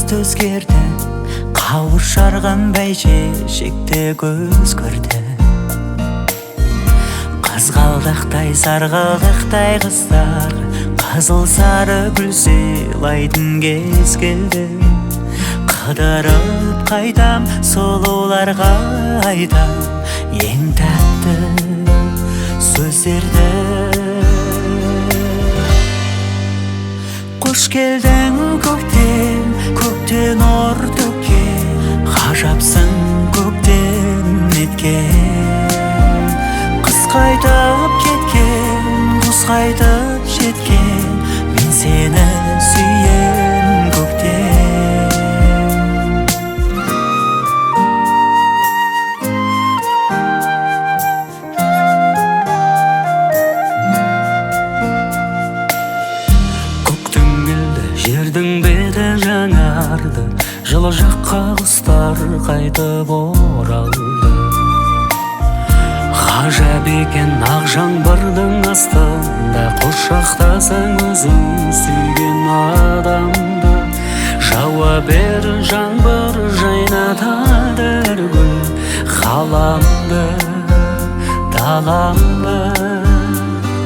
көзді өзгерді, қауышарған бәйшешекте көз көрді. Қызғалдақтай сарғалдақтай қыздар, қызыл сары гүл сыйлайтын кез келді. Қыдырып қайтам, сұлуларға айтам ең тәтті сөздерді. Қош келдің көктем, көктен нұр төккен, ғажапсың көктем неткен. Қыс қайтып кеткен, құс қайтып жеткен, мен сені сүйем көктем. Жердің беті жаңарды, жылы жаққа құстар қайтып оралды. Ғажап екен ақ жаңбырдың астында, құшақтасаң өзің сүйген адамды. Жауа бер жаңбыр, жайнатады гүл ғаламды, даламды.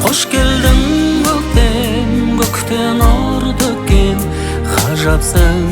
Қош келдің көктем, көктен нұр төккен, ғажапсың